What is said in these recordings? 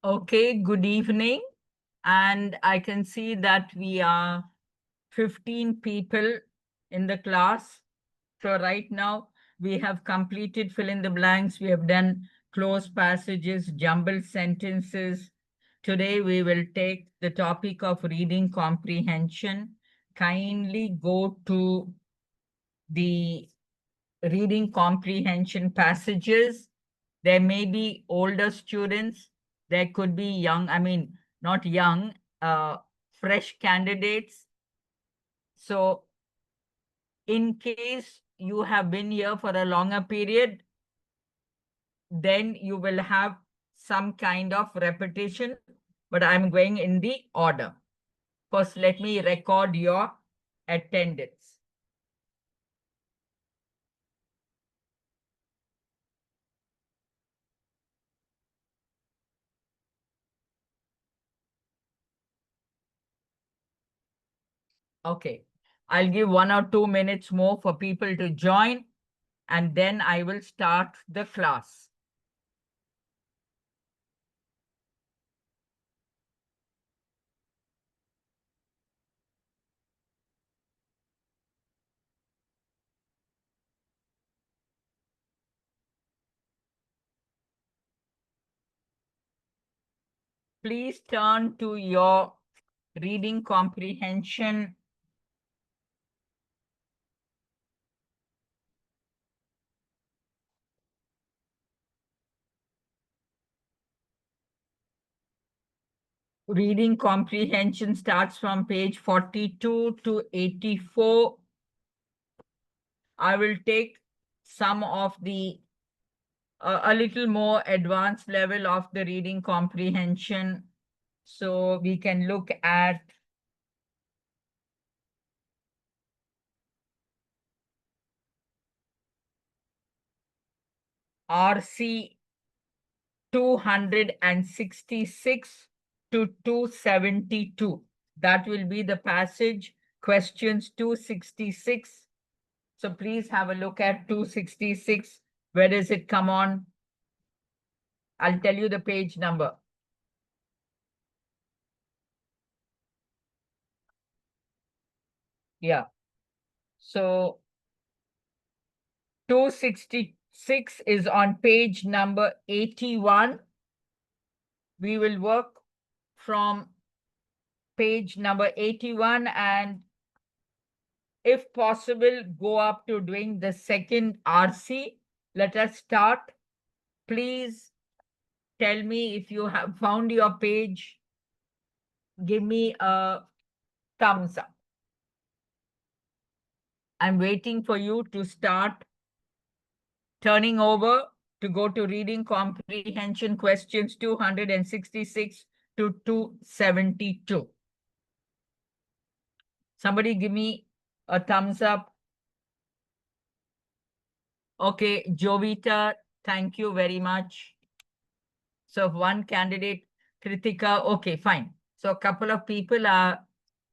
Okay, good evening. And I can see that we are 15 people in the class. So right now we have completed fill in the blanks. We have done closed passages, jumbled sentences. Today we will take the topic of reading comprehension. Kindly go to the reading comprehension passages. There may be older students, there could be young, not young, fresh candidates. So, in case you have been here for a longer period, then you will have some kind of repetition, but I'm going in the order. First, let me record your attendance. Okay. I'll give 1 or 2 minutes more for people to join, and then I will start the class. Please turn to your reading comprehension. Reading comprehension starts from page 42 to 84. I will take some of the a little more advanced level of the reading comprehension. So we can look at RC 266 to 272. That will be the passage, questions 266. So please have a look at 266. Where does it come on? I'll tell you the page number. Yeah. So 266 is on page number 81. We will work from page number 81, and if possible, go up to doing the second RC. Let us start. Please tell me if you have found your page. Give me a thumbs up. I'm waiting for you to start turning over to go to reading comprehension questions 266 to 272. Somebody give me a thumbs up. Okay, Jovita, thank you very much. So one candidate, Kritika, okay, fine. So a couple of people are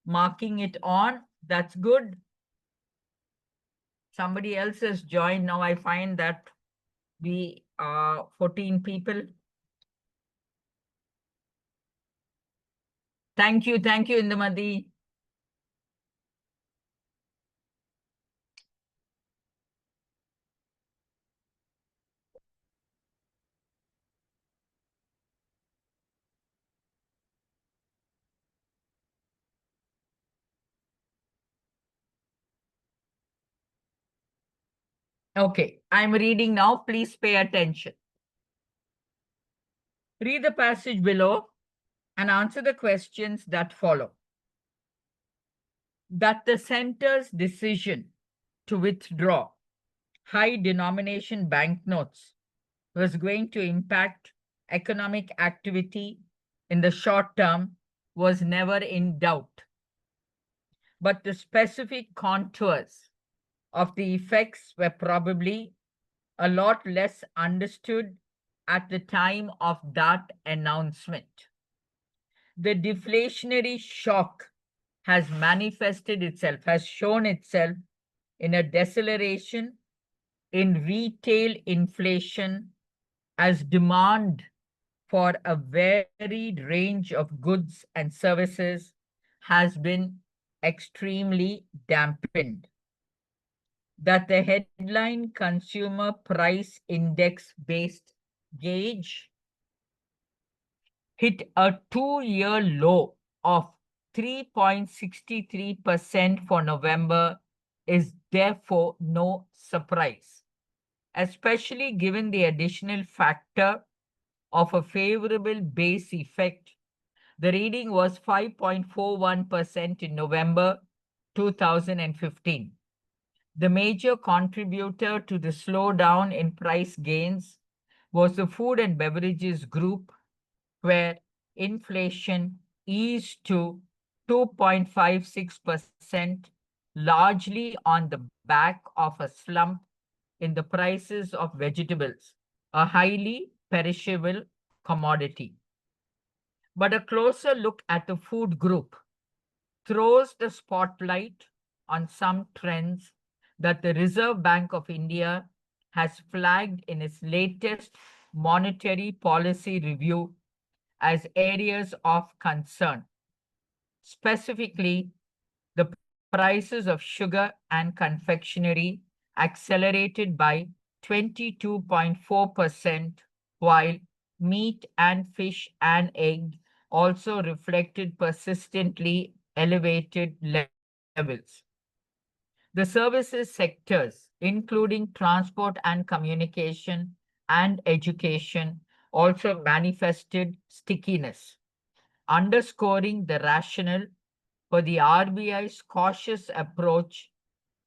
marking it on. That's good. Somebody else has joined. Now I find that we are 14 people. Thank you, Indumati. Okay, I'm reading now. Please pay attention. Read the passage below and answer the questions that follow. That the center's decision to withdraw high denomination banknotes was going to impact economic activity in the short term was never in doubt. But the specific contours of the effects were probably a lot less understood at the time of that announcement. The deflationary shock has manifested itself, has shown itself in a deceleration in retail inflation as demand for a varied range of goods and services has been extremely dampened. That the headline Consumer Price Index based gauge hit a 2-year low of 3.63% for November is therefore no surprise, especially given the additional factor of a favorable base effect. The reading was 5.41% in November 2015. The major contributor to the slowdown in price gains was the food and beverages group, where inflation eased to 2.56%, largely on the back of a slump in the prices of vegetables, a highly perishable commodity. But a closer look at the food group throws the spotlight on some trends that the Reserve Bank of India has flagged in its latest monetary policy review as areas of concern. Specifically, the prices of sugar and confectionery accelerated by 22.4%, while meat and fish and egg also reflected persistently elevated levels. The services sectors, including transport and communication and education, also manifested stickiness, underscoring the rationale for the RBI's cautious approach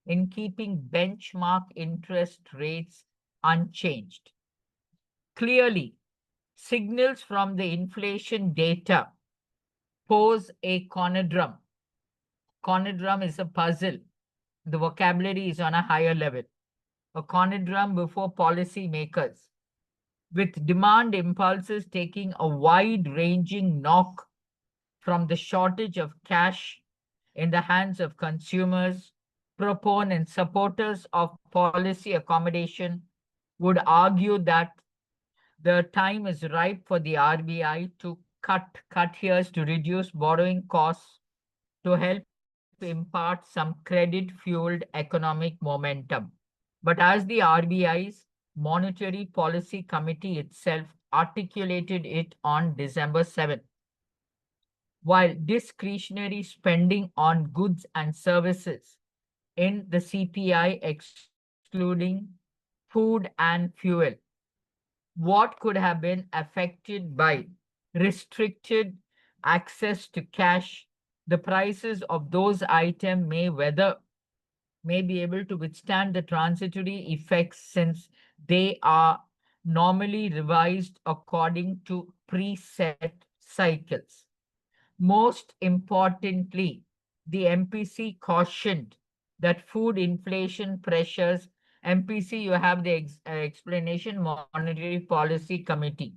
in keeping benchmark interest rates unchanged. Clearly, signals from the inflation data pose a conundrum. Conundrum is a puzzle. The vocabulary is on a higher level. A conundrum before policymakers, with demand impulses taking a wide-ranging knock from the shortage of cash in the hands of consumers. Proponents, supporters of policy accommodation would argue that the time is ripe for the RBI to cut here to reduce borrowing costs to help impart some credit-fueled economic momentum. But as the RBI's Monetary Policy Committee itself articulated it on December 7th, while discretionary spending on goods and services in the CPI, excluding food and fuel, what could have been affected by restricted access to cash, the prices of those items may be able to withstand the transitory effects, since they are normally revised according to preset cycles. Most importantly, the MPC cautioned that food inflation pressures, MPC, you have the explanation, Monetary Policy Committee,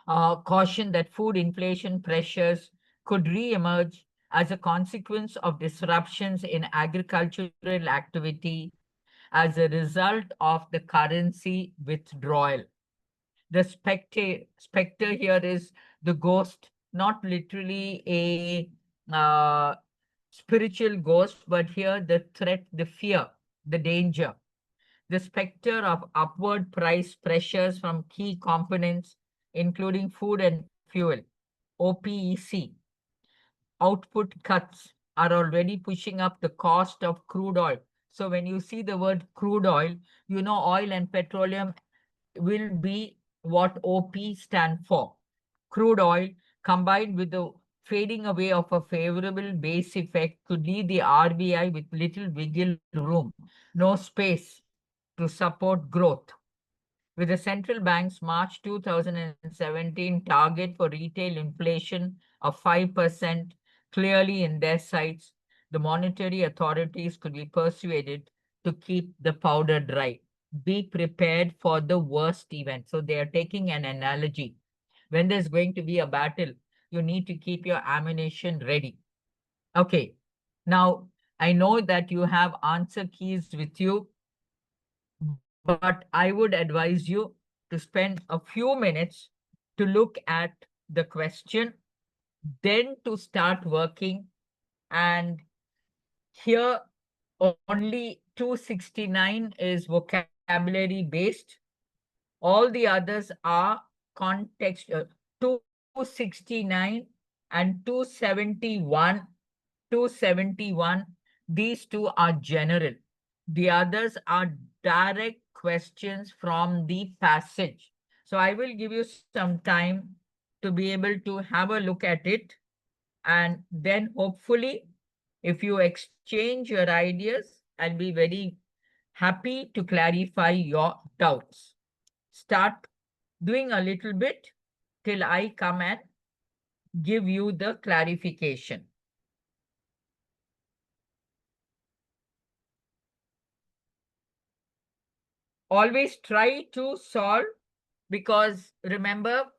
cautioned that food inflation pressures could re-emerge as a consequence of disruptions in agricultural activity as a result of the currency withdrawal. The specter here is the ghost, not literally a spiritual ghost, but here the threat, the fear, the danger. The specter of upward price pressures from key components, including food and fuel, OPEC, output cuts are already pushing up the cost of crude oil. So when you see the word crude oil, you know oil and petroleum will be what OP stand for. Crude oil combined with the fading away of a favorable base effect could leave the RBI with little wiggle room, no space to support growth. With the central bank's March 2017 target for retail inflation of 5% clearly in their sights, the monetary authorities could be persuaded to keep the powder dry. Be prepared for the worst event. So they are taking an analogy. When there's going to be a battle, you need to keep your ammunition ready. Okay. Now, I know that you have answer keys with you, but I would advise you to spend a few minutes to look at the question, then to start working. And here only 269 is vocabulary based. All the others are context. 269 and 271. These two are general. The others are direct questions from the passage. So I will give you some time to be able to have a look at it. And then hopefully, if you exchange your ideas, I'll be very happy to clarify your doubts. Start doing a little bit till I come and give you the clarification. Always try to solve, because remember,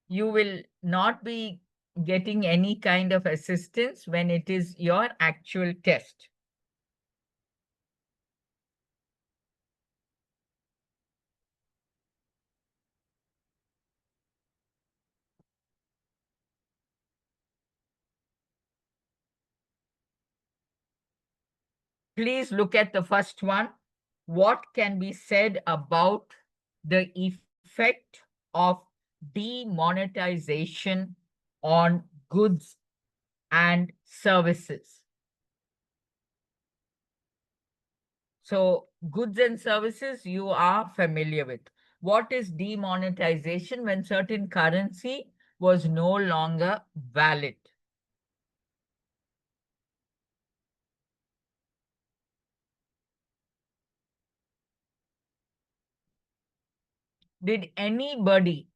you will not be getting any kind of assistance when it is your actual test. Please look at the first one. What can be said about the effect of demonetization on goods and services? So goods and services you are familiar with. What is demonetization? When certain currency was no longer valid. Did anybody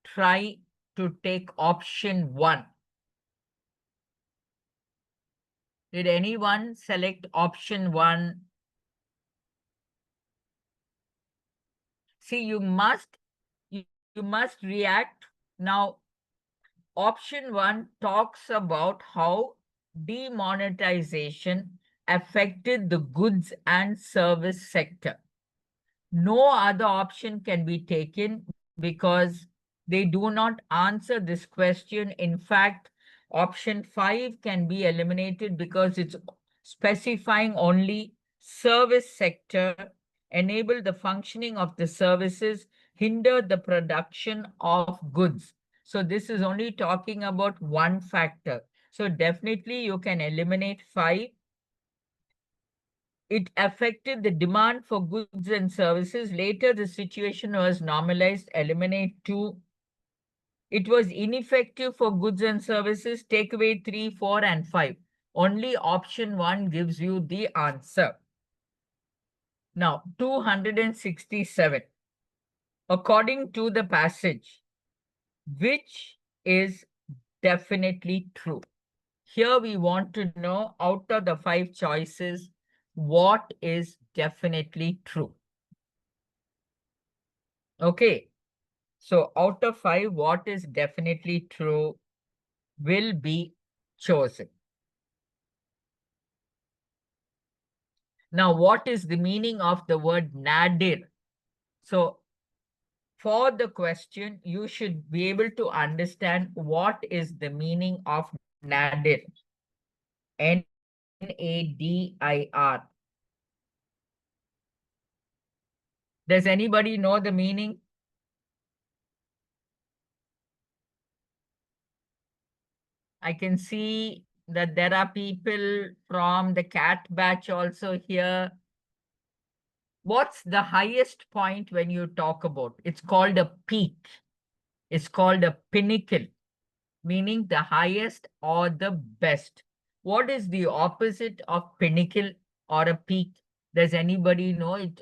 try to take option 1? Did anyone select option 1? See, you must react. Now, option 1 talks about how demonetization affected the goods and service sector. No other option can be taken because they do not answer this question. In fact, option 5 can be eliminated because it's specifying only service sector, enable the functioning of the services, hinder the production of goods. So this is only talking about one factor. So definitely you can eliminate 5. It affected the demand for goods and services. Later, the situation was normalized. Eliminate 2. It was ineffective for goods and services. Take away 3, 4, and 5. Only option 1 gives you the answer. Now, 267. According to the passage, which is definitely true? Here we want to know, out of the 5 choices, what is definitely true. Okay, so out of 5, what is definitely true will be chosen. Now, what is the meaning of the word nadir? So, for the question, you should be able to understand what is the meaning of nadir. Nadir. Does anybody know the meaning? I can see that there are people from the cat batch also here. What's the highest point when you talk about? It's called a peak. It's called a pinnacle, meaning the highest or the best. What is the opposite of pinnacle or a peak? Does anybody know? It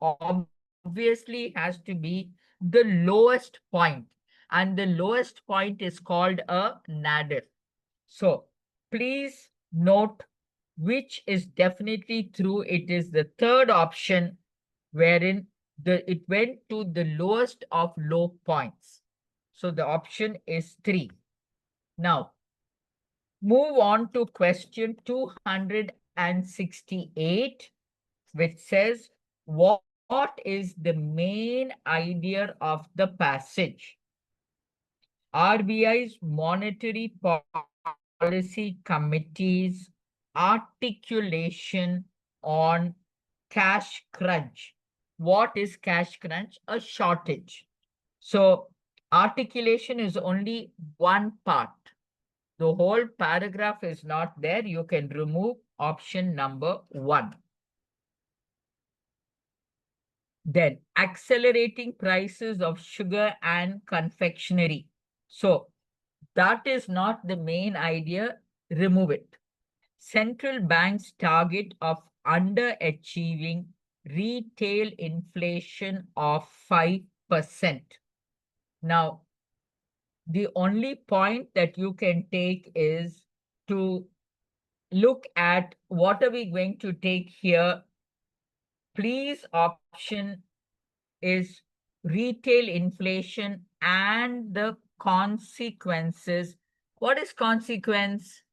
obviously has to be the lowest point, and the lowest point is called a nadir. So please note which is definitely true. It is the third option, wherein it went to the lowest of low points. So the option is 3. Now, move on to question 268, which says, what what is the main idea of the passage? RBI's Monetary Policy Committee's articulation on cash crunch. What is cash crunch? A shortage. So articulation is only one part. The whole paragraph is not there. You can remove option number 1. Then accelerating prices of sugar and confectionery. So that is not the main idea. Remove it. Central bank's target of underachieving retail inflation of 5%. Now, the only point that you can take is to look at what are we going to take here. Please option is retail inflation and the consequences. What is consequence?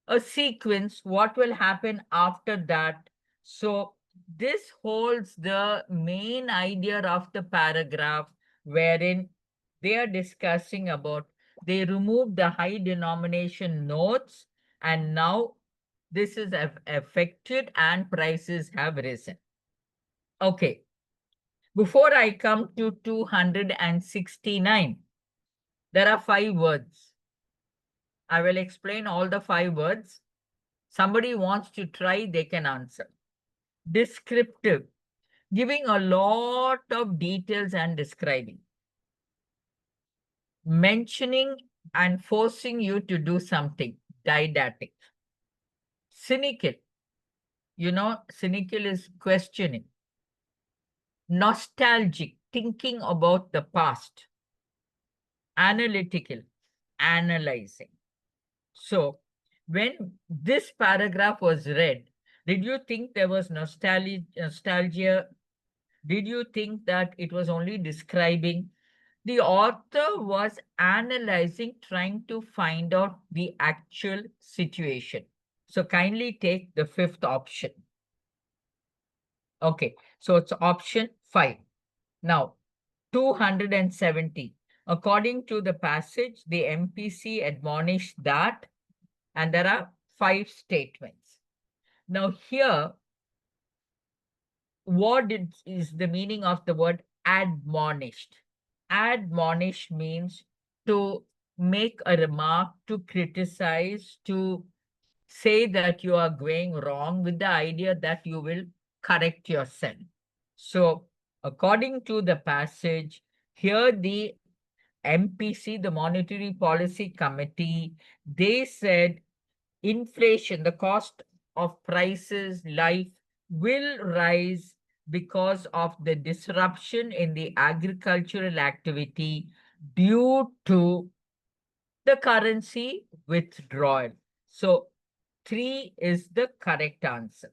A sequence, what will happen after that. So this holds the main idea of the paragraph, wherein they are discussing about, they remove the high denomination notes, and now this is affected and prices have risen. Okay, before I come to 269, there are 5 words. I will explain all the 5 words. Somebody wants to try, they can answer. Descriptive, giving a lot of details and describing. Mentioning and forcing you to do something, didactic. Cynical, cynical is questioning. Nostalgic, thinking about the past. Analytical, analyzing. So, when this paragraph was read, did you think there was nostalgia? Did you think that it was only describing? The author was analyzing, trying to find out the actual situation. So kindly take the 5th option. Okay, so it's option 5. Now, 270. According to the passage, the MPC admonished that, and there are 5 statements. Now here, what is the meaning of the word admonished? Admonish means to make a remark, to criticize, to say that you are going wrong with the idea that you will correct yourself. So, according to the passage, here the MPC, the Monetary Policy Committee, they said inflation, the cost of prices, life will rise because of the disruption in the agricultural activity due to the currency withdrawal. So 3 is the correct answer.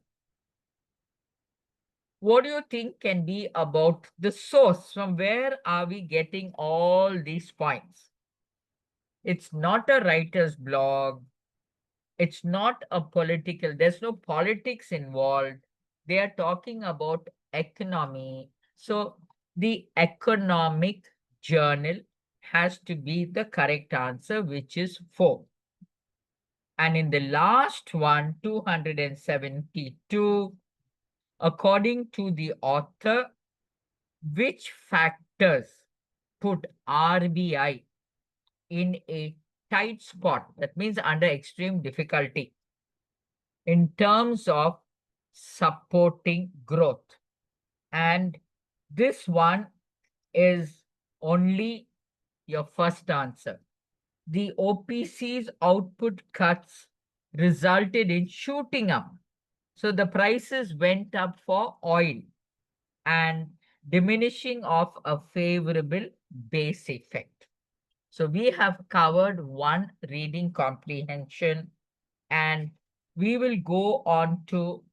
What do you think can be about the source? From where are we getting all these points? It's not a writer's blog. It's not a political, there's no politics involved. They are talking about economy. So the economic journal has to be the correct answer, which is 4. And in the last one, 272, according to the author, which factors put RBI in a tight spot? That means under extreme difficulty in terms of supporting growth. And this one is only your first answer. The OPC's output cuts resulted in shooting up. So the prices went up for oil and diminishing of a favorable base effect. So we have covered one reading comprehension, and we will go on to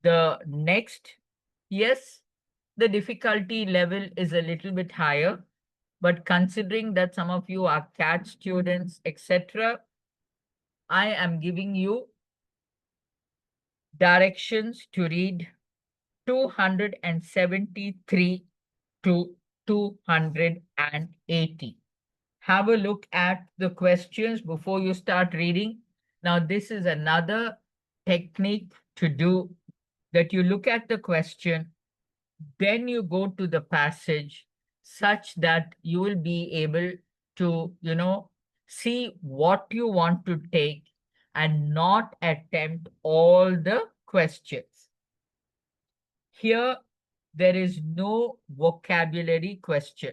the next. Yes, the difficulty level is a little bit higher, but considering that some of you are CAT students, etc., I am giving you directions to read 273 to 280. Have a look at the questions before you start reading. Now, this is another technique to do, that you look at the question, then you go to the passage such that you will be able to, see what you want to take and not attempt all the questions. Here, there is no vocabulary question.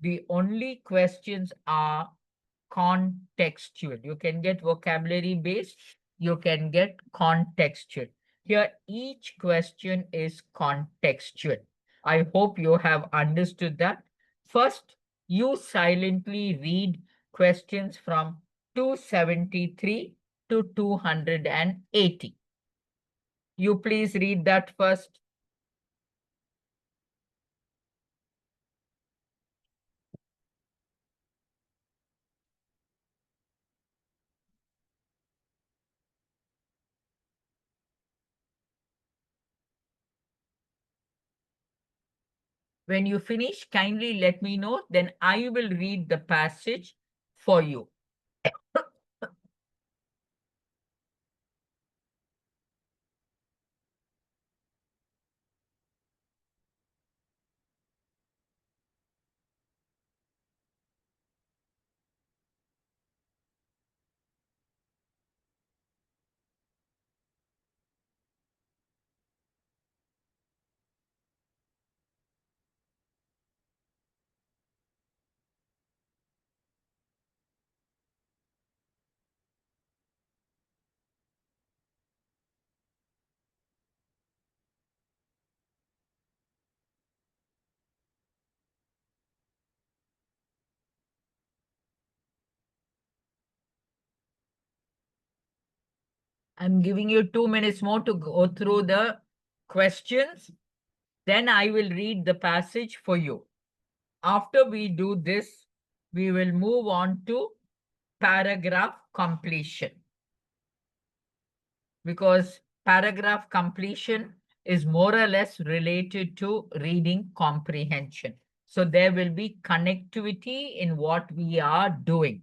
The only questions are contextual. You can get vocabulary based, you can get contextual. Here, each question is contextual. I hope you have understood that. First, you silently read questions from 273 to 280. You please read that first. When you finish, kindly let me know, then I will read the passage for you. I'm giving you 2 minutes more to go through the questions. Then I will read the passage for you. After we do this, we will move on to paragraph completion, because paragraph completion is more or less related to reading comprehension. So there will be connectivity in what we are doing.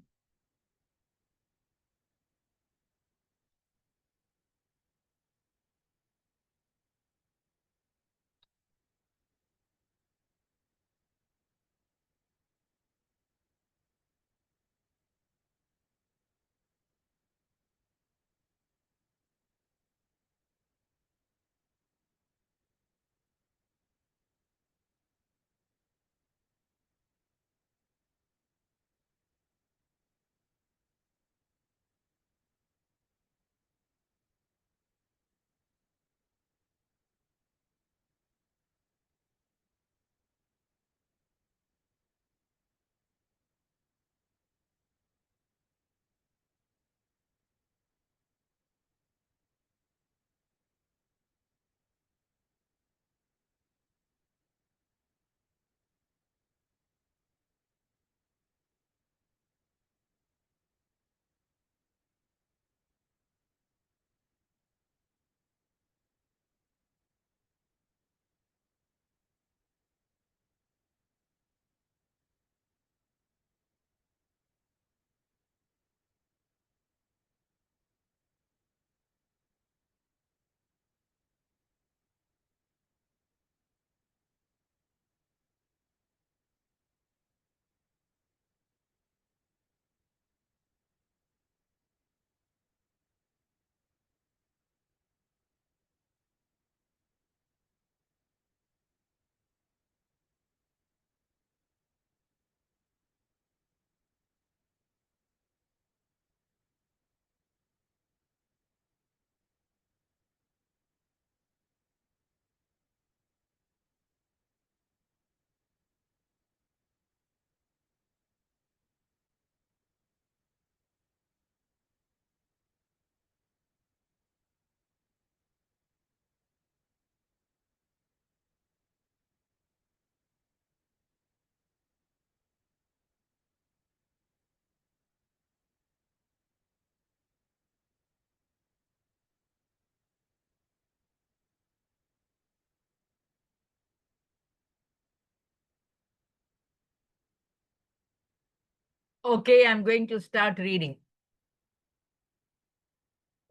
Okay, I'm going to start reading.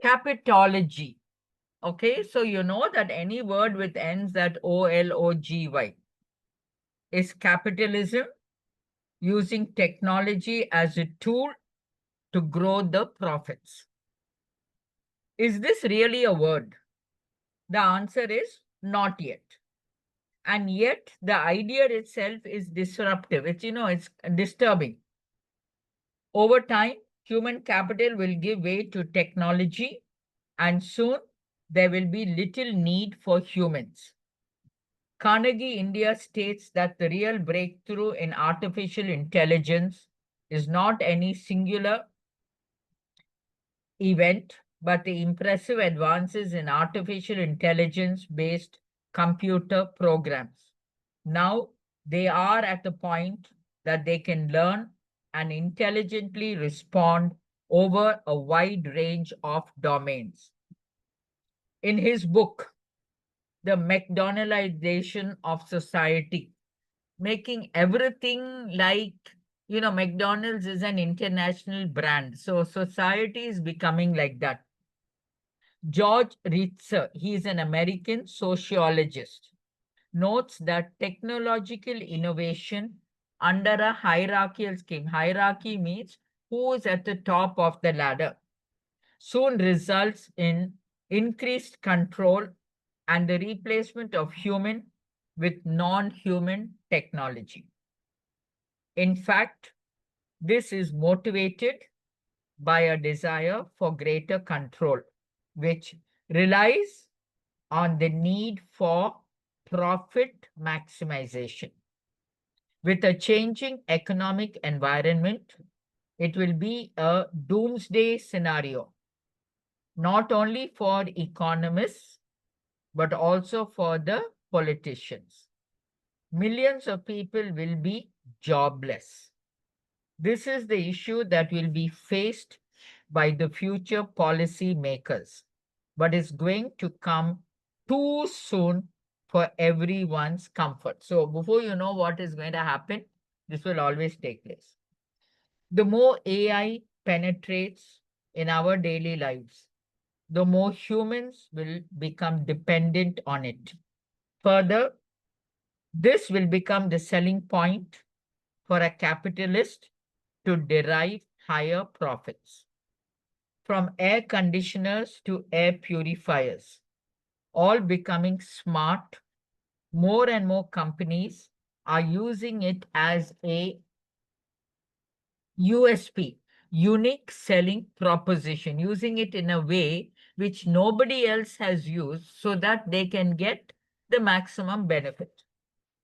Capitology. Okay, so you know that any word with ends at OLOGY is capitalism, using technology as a tool to grow the profits. Is this really a word? The answer is not yet. And yet the idea itself is disruptive. It's disturbing. Over time, human capital will give way to technology, and soon there will be little need for humans. Carnegie India states that the real breakthrough in artificial intelligence is not any singular event, but the impressive advances in artificial intelligence based computer programs. Now they are at the point that they can learn and intelligently respond over a wide range of domains. In his book, The McDonaldization of Society, making everything like, McDonald's is an international brand. So society is becoming like that. George Ritzer, he is an American sociologist, notes that technological innovation under a hierarchical scheme, hierarchy means who is at the top of the ladder, soon results in increased control and the replacement of human with non-human technology. In fact, this is motivated by a desire for greater control, which relies on the need for profit maximization. With a changing economic environment, it will be a doomsday scenario, not only for economists, but also for the politicians. Millions of people will be jobless. This is the issue that will be faced by the future policy makers, but it's going to come too soon for everyone's comfort. So before you know what is going to happen, this will always take place. The more AI penetrates in our daily lives, the more humans will become dependent on it. Further, this will become the selling point for a capitalist to derive higher profits. From air conditioners to air purifiers, all becoming smart, more and more companies are using it as a USP, unique selling proposition, using it in a way which nobody else has used so that they can get the maximum benefit.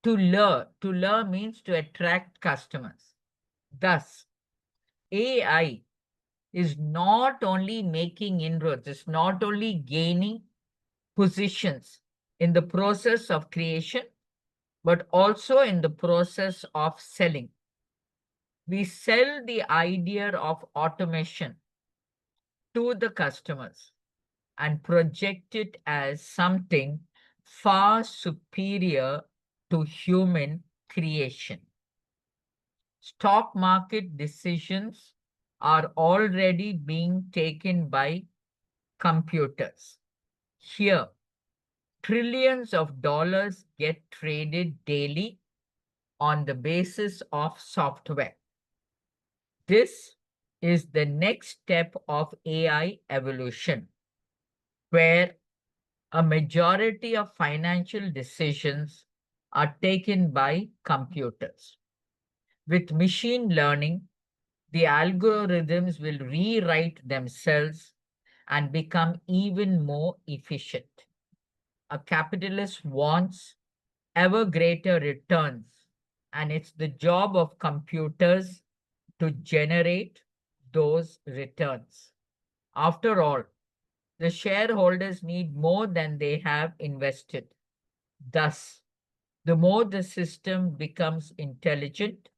To lure means to attract customers. Thus, AI is not only making inroads, it's not only gaining positions in the process of creation, but also in the process of selling. We sell the idea of automation to the customers and project it as something far superior to human creation. Stock market decisions are already being taken by computers. Here, trillions of dollars get traded daily on the basis of software. This is the next step of AI evolution, where a majority of financial decisions are taken by computers. With machine learning, the algorithms will rewrite themselves and become even more efficient. A capitalist wants ever greater returns, and it's the job of computers to generate those returns. After all, the shareholders need more than they have invested. Thus, the more the system becomes intelligent,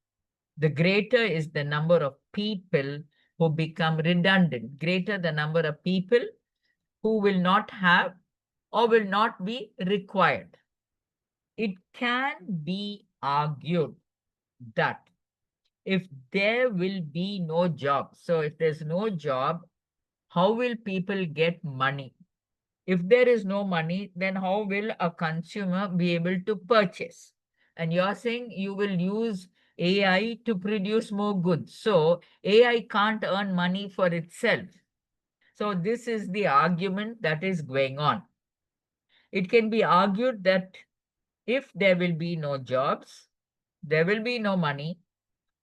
the greater is the number of people who become redundant, greater the number of people who will not have or will not be required. It can be argued that if there will be no job. So if there's no job, how will people get money? If there is no money, then how will a consumer be able to purchase? And you're saying you will use AI to produce more goods. So AI can't earn money for itself. So this is the argument that is going on. It can be argued that if there will be no jobs, there will be no money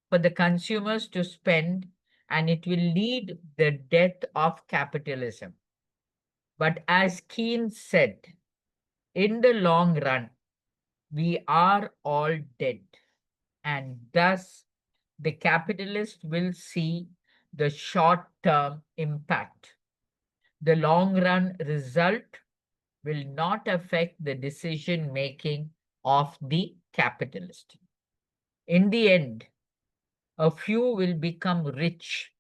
for the consumers to spend, and it will lead the death of capitalism. But as Keynes said, in the long run, we are all dead, and thus the capitalist will see the short term impact. The long run result will not affect the decision making of the capitalist. In the end, a few will become rich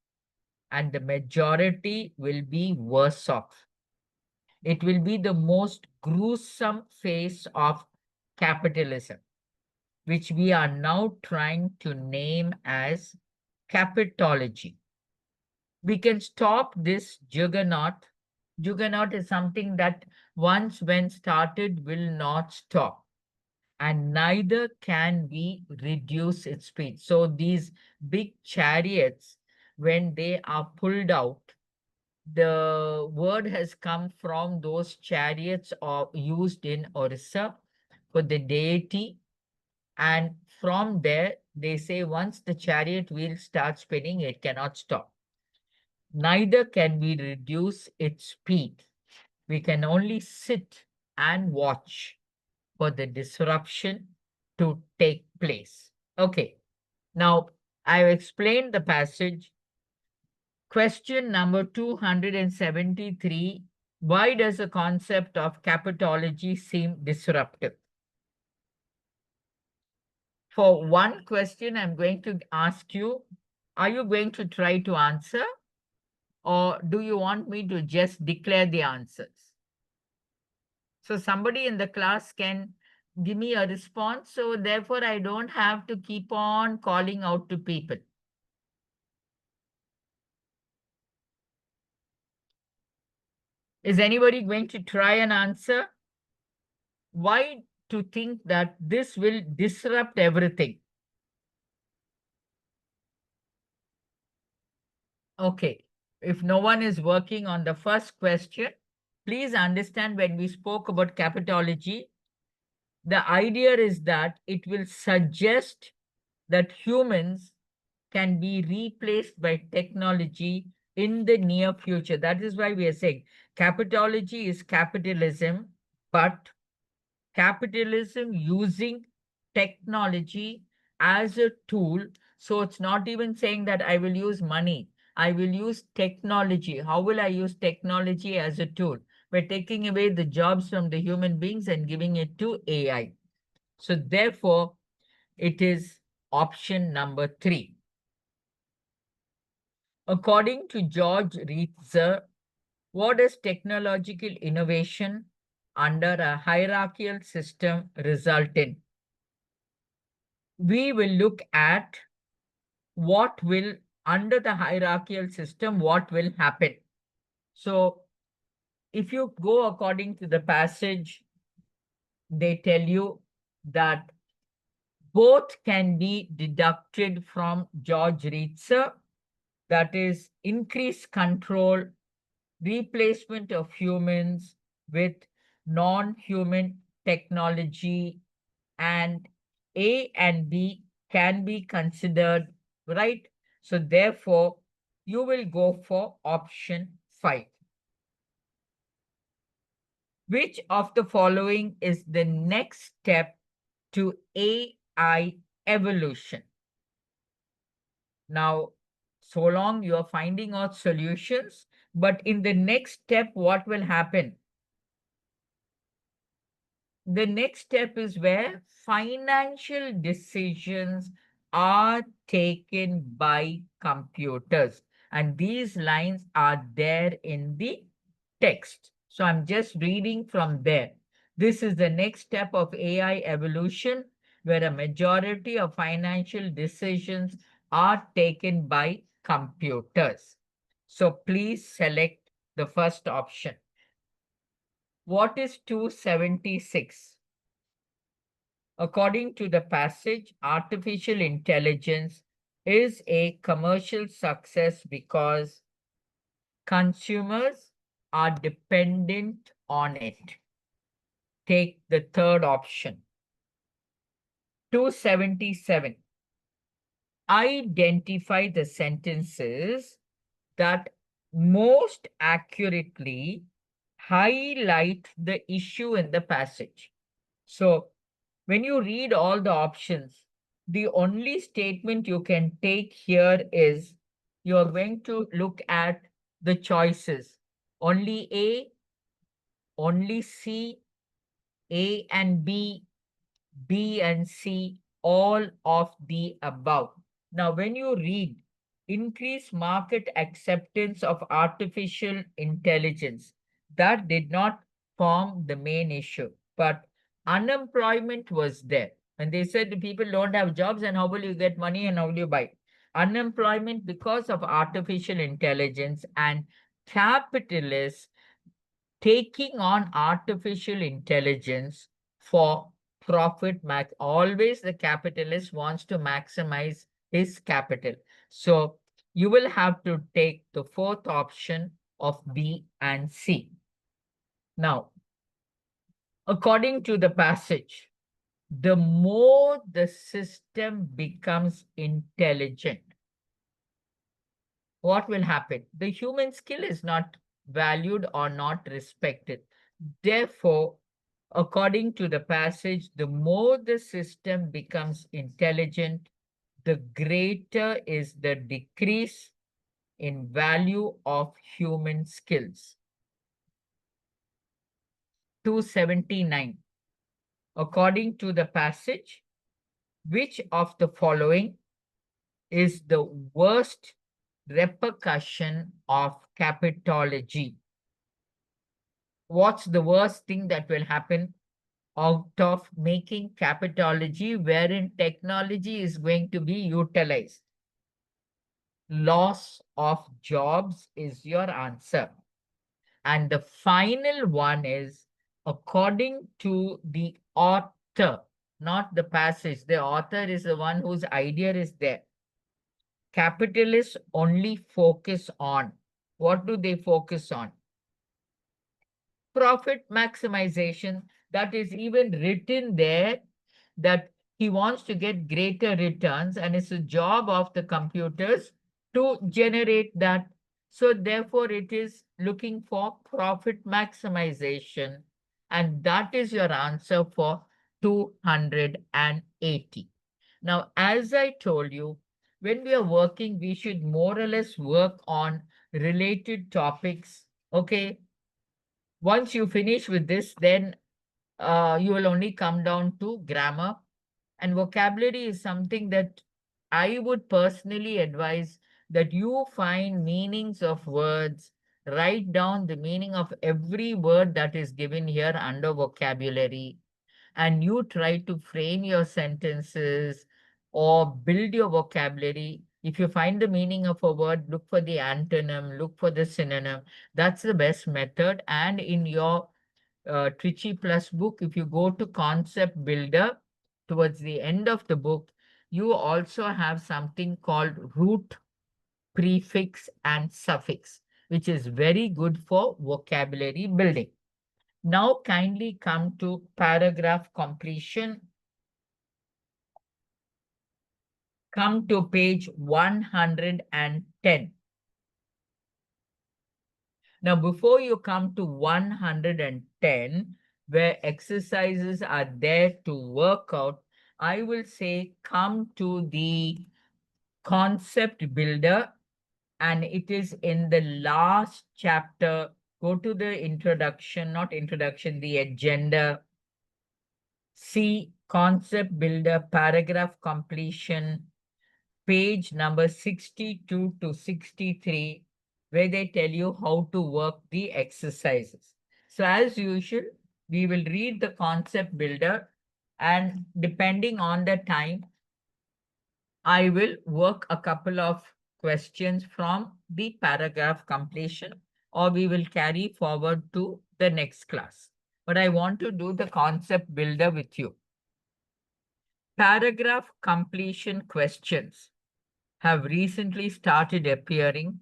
and the majority will be worse off. It will be the most gruesome phase of capitalism, which we are now trying to name as capitology. We can stop this juggernaut. Juggernaut is something that once when started will not stop, and neither can we reduce its speed. So these big chariots, when they are pulled out, the word has come from those chariots used in Orissa for the deity. And from there, they say once the chariot wheel starts spinning, it cannot stop. Neither can we reduce its speed. We can only sit and watch for the disruption to take place. Okay, now I've explained the passage. Question number 273. Why does the concept of capitology seem disruptive? For one question, I'm going to ask you, are you going to try to answer, or do you want me to just declare the answers? So somebody in the class can give me a response, so therefore I don't have to keep on calling out to people. Is anybody going to try and answer? Why to think that this will disrupt everything? Okay, if no one is working on the first question, please understand when we spoke about capitology, the idea is that it will suggest that humans can be replaced by technology in the near future. That is why we are saying capitology is capitalism, but capitalism using technology as a tool. So it's not even saying that I will use money. I will use technology. How will I use technology as a tool? We're taking away the jobs from the human beings and giving it to AI. So therefore, it is option number 3. According to George Reitzer, what does technological innovation under a hierarchical system result in? We will look at what will, under the hierarchical system, what will happen. So if you go according to the passage, they tell you that both can be deducted from George Reitzer, that is increased control, replacement of humans with non-human technology, and A and B can be considered, right? So therefore, you will go for option 5. Which of the following is the next step to AI evolution? Now, so long you are finding out solutions, but in the next step, what will happen? The next step is where financial decisions are taken by computers. And these lines are there in the text. So I'm just reading from there. This is the next step of AI evolution, where a majority of financial decisions are taken by computers. So please select the first option. What is 276? According to the passage, artificial intelligence is a commercial success because consumers are dependent on it. Take the third option. 277. Identify the sentences that most accurately highlight the issue in the passage. So, when you read all the options, the only statement you can take here is you're going to look at the choices. Only A, only C, A and B, B and C, all of the above. Now, when you read increased market acceptance of artificial intelligence, that did not form the main issue, but unemployment was there. And they said the people don't have jobs, and how will you get money and how will you buy? Unemployment because of artificial intelligence and capitalists taking on artificial intelligence for profit max. Always the capitalist wants to maximize his capital. So you will have to take the fourth option of B and C. Now, according to the passage, the more the system becomes intelligent, what will happen? The human skill is not valued or not respected. Therefore, according to the passage, the more the system becomes intelligent, the greater is the decrease in value of human skills. 279. According to the passage, which of the following is the worst repercussion of capitology? What's the worst thing that will happen out of making capitology wherein technology is going to be utilized? Loss of jobs is your answer. And the final one is according to the author, not the passage. The author is the one whose idea is there. Capitalists only focus on, what do they focus on? Profit maximization. That is even written there that he wants to get greater returns, and it's a job of the computers to generate that. So therefore it is looking for profit maximization, and that is your answer for 280. Now, as I told you, when we are working, we should more or less work on related topics. Okay, once you finish with this, then you will only come down to grammar. And vocabulary is something that I would personally advise that you find meanings of words, write down the meaning of every word that is given here under vocabulary, and you try to frame your sentences or build your vocabulary. If you find the meaning of a word, look for the antonym, look for the synonym. That's the best method. And in your TRICHY Plus book, if you go to Concept Builder, towards the end of the book, you also have something called root, prefix, and suffix, which is very good for vocabulary building. Now kindly come to paragraph completion. Come to page 110. Now, before you come to 110, where exercises are there to work out, I will say come to the concept builder, and it is in the last chapter. Go to the introduction, not introduction, the agenda. See concept builder, paragraph completion, page number 62 to 63, where they tell you how to work the exercises. So as usual, we will read the concept builder, and depending on the time, I will work a couple of questions from the paragraph completion, or we will carry forward to the next class. But I want to do the concept builder with you. Paragraph completion questions have recently started appearing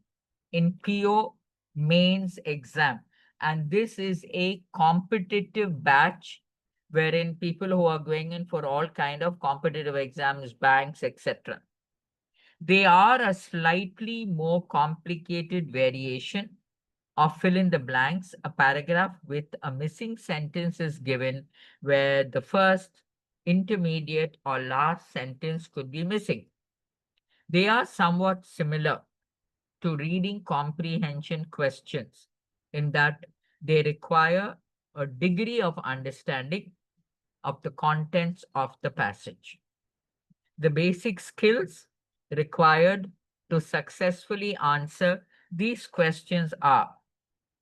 in PO mains exam. And this is a competitive batch wherein people who are going in for all kind of competitive exams, banks, etc. They are a slightly more complicated variation of fill in the blanks. A paragraph with a missing sentence is given where the first, intermediate, or last sentence could be missing. They are somewhat similar to reading comprehension questions in that they require a degree of understanding of the contents of the passage. The basic skills required to successfully answer these questions are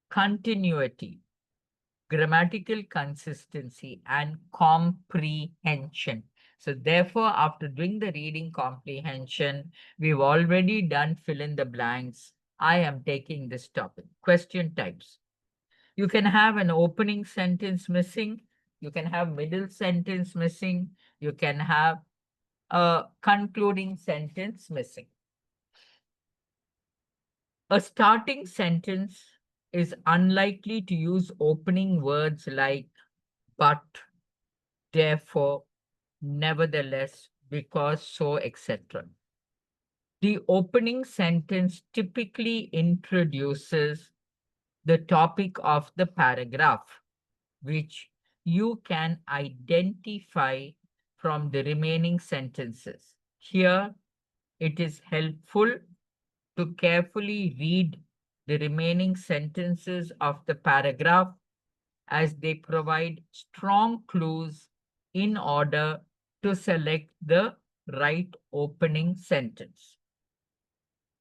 continuity, grammatical consistency, and comprehension. So therefore, after doing the reading comprehension, we've already done fill in the blanks. I am taking this topic. Question types. You can have an opening sentence missing. You can have middle sentence missing. You can have a concluding sentence missing. A starting sentence is unlikely to use opening words like but, therefore, nevertheless, because so, etc. The opening sentence typically introduces the topic of the paragraph, which you can identify from the remaining sentences. Here, it is helpful to carefully read the remaining sentences of the paragraph as they provide strong clues in order to select the right opening sentence.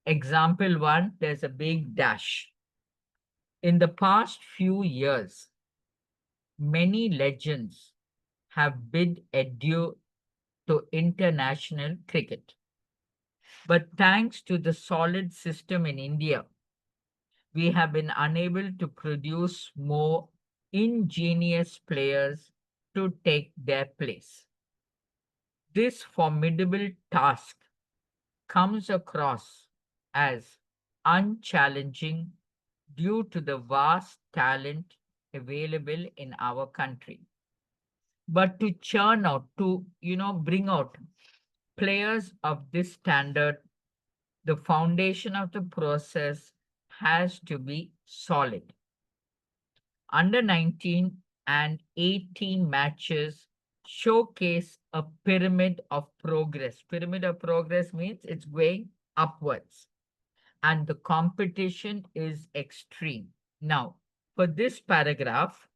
Example 1, there's a big dash. In the past few years, many legends have bid adieu to international cricket. But thanks to the solid system in India, we have been unable to produce more ingenious players to take their place. This formidable task comes across as unchallenging due to the vast talent available in our country. But to churn out, to bring out players of this standard, the foundation of the process has to be solid. Under 19 and 18 matches showcase a pyramid of progress. Pyramid of progress means it's going upwards and the competition is extreme. Now, for this paragraph,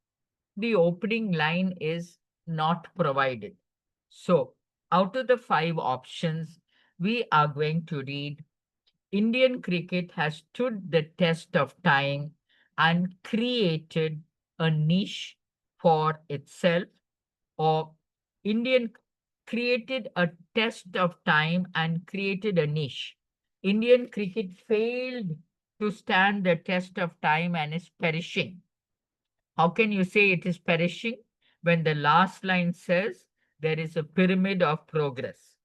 the opening line is not provided. So, out of the 5 options, we are going to read Indian cricket has stood the test of time and created a niche for itself, or Indian created a test of time and created a niche. Indian cricket failed to stand the test of time and is perishing. How can you say it is perishing when the last line says there is a pyramid of progress?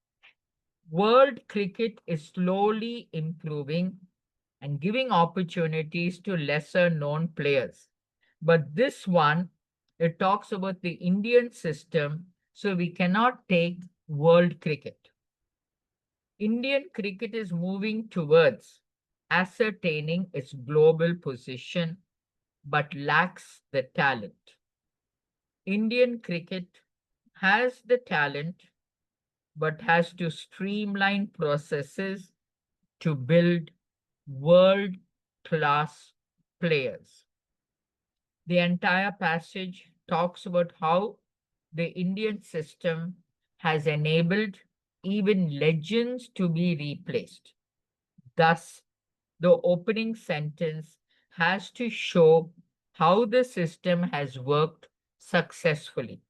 World cricket is slowly improving and giving opportunities to lesser known players. But this one, it talks about the Indian system, so we cannot take world cricket. Indian cricket is moving towards ascertaining its global position, but lacks the talent. Indian cricket has the talent, but has to streamline processes to build world-class players. The entire passage talks about how the Indian system has enabled even legends to be replaced. Thus, the opening sentence has to show how the system has worked successfully.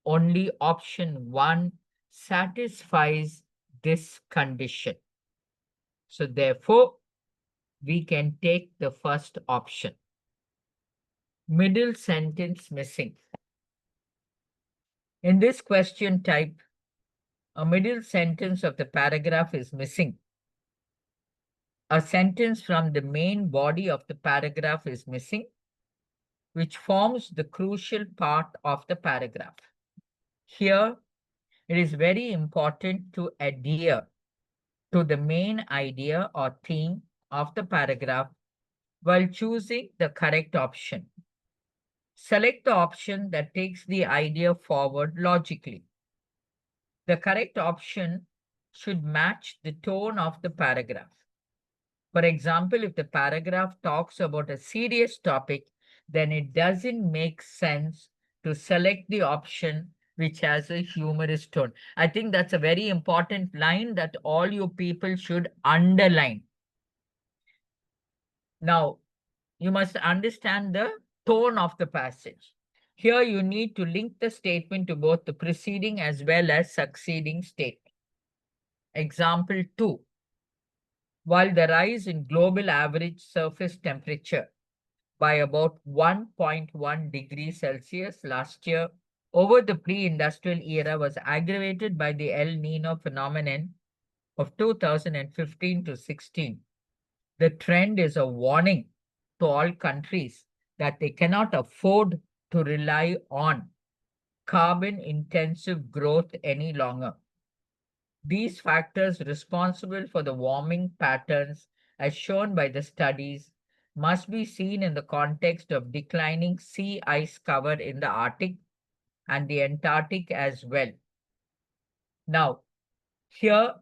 Only option 1 satisfies this condition. So therefore, we can take the first option. Middle sentence missing. In this question type, a middle sentence of the paragraph is missing. A sentence from the main body of the paragraph is missing, which forms the crucial part of the paragraph. Here, it is very important to adhere to the main idea or theme of the paragraph while choosing the correct option. Select the option that takes the idea forward logically. The correct option should match the tone of the paragraph. For example, if the paragraph talks about a serious topic, then it doesn't make sense to select the option which has a humorous tone. I think that's a very important line that all you people should underline. Now, you must understand the tone of the passage. Here you need to link the statement to both the preceding as well as succeeding statement. Example 2. While the rise in global average surface temperature by about 1.1 degrees Celsius last year over the pre-industrial era was aggravated by the El Nino phenomenon of 2015 to 16. The trend is a warning to all countries that they cannot afford to rely on carbon-intensive growth any longer. These factors responsible for the warming patterns, as shown by the studies, must be seen in the context of declining sea ice cover in the Arctic and the Antarctic as well. Now, here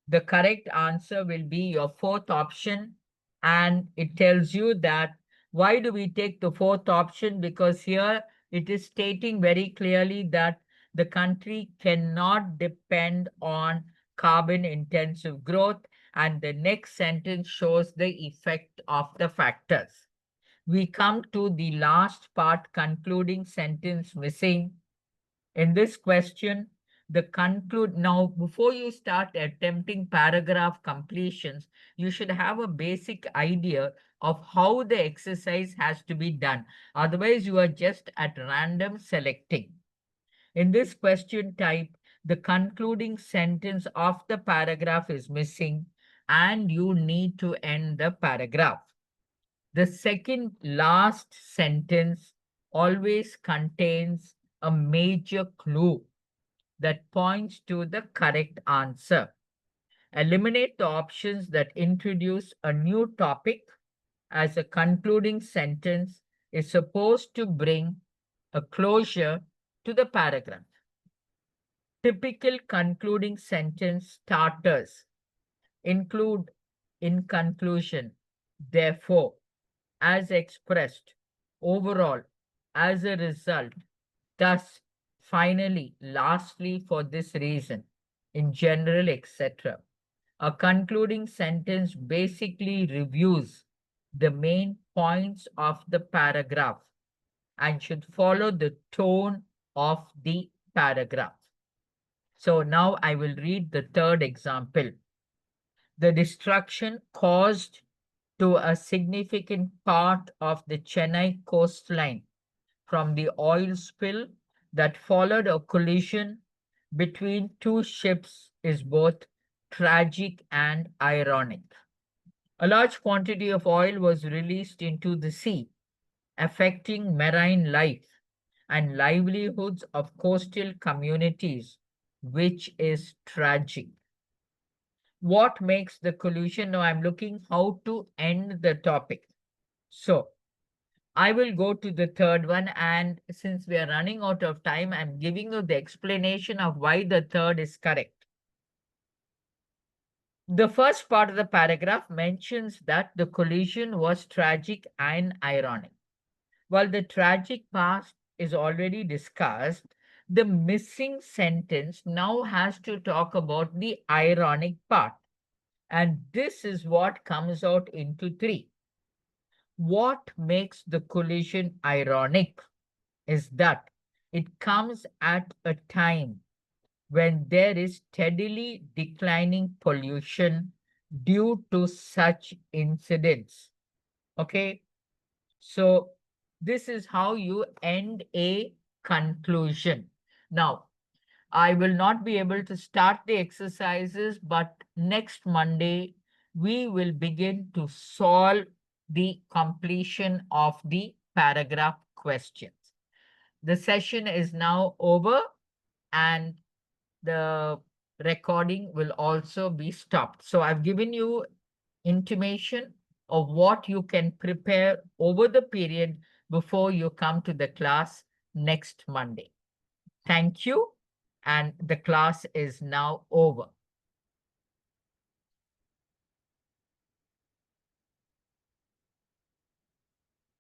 the correct answer will be your fourth option, and it tells you that why do we take the fourth option? Because here it is stating very clearly that the country cannot depend on carbon intensive growth, and the next sentence shows the effect of the factors. We come to the last part, concluding sentence missing. In this question, the conclude now, before you start attempting paragraph completions, you should have a basic idea of how the exercise has to be done. Otherwise, you are just at random selecting. In this question type, the concluding sentence of the paragraph is missing and you need to end the paragraph. The second last sentence always contains a major clue that points to the correct answer. Eliminate the options that introduce a new topic, as a concluding sentence is supposed to bring a closure to the paragraph. Typical concluding sentence starters include in conclusion, therefore, as expressed, overall, as a result, thus, finally, lastly, for this reason, in general, etc. A concluding sentence basically reviews the main points of the paragraph and should follow the tone of the paragraph. So now I will read the third example. The destruction caused to a significant part of the Chennai coastline from the oil spill that followed a collision between two ships is both tragic and ironic. A large quantity of oil was released into the sea, affecting marine life and livelihoods of coastal communities, which is tragic. What makes the collision? Now I'm looking how to end the topic. So I will go to the third one, and since we are running out of time, I'm giving you the explanation of why the third is correct. The first part of the paragraph mentions that the collision was tragic and ironic. While the tragic part is already discussed, the missing sentence now has to talk about the ironic part. And this is what comes out into 3. What makes the collision ironic is that it comes at a time when there is steadily declining pollution due to such incidents. Okay, so this is how you end a conclusion. Now, I will not be able to start the exercises, but next Monday, we will begin to solve the completion of the paragraph questions. The session is now over and the recording will also be stopped. So I've given you intimation of what you can prepare over the period before you come to the class next Monday. Thank you. And the class is now over.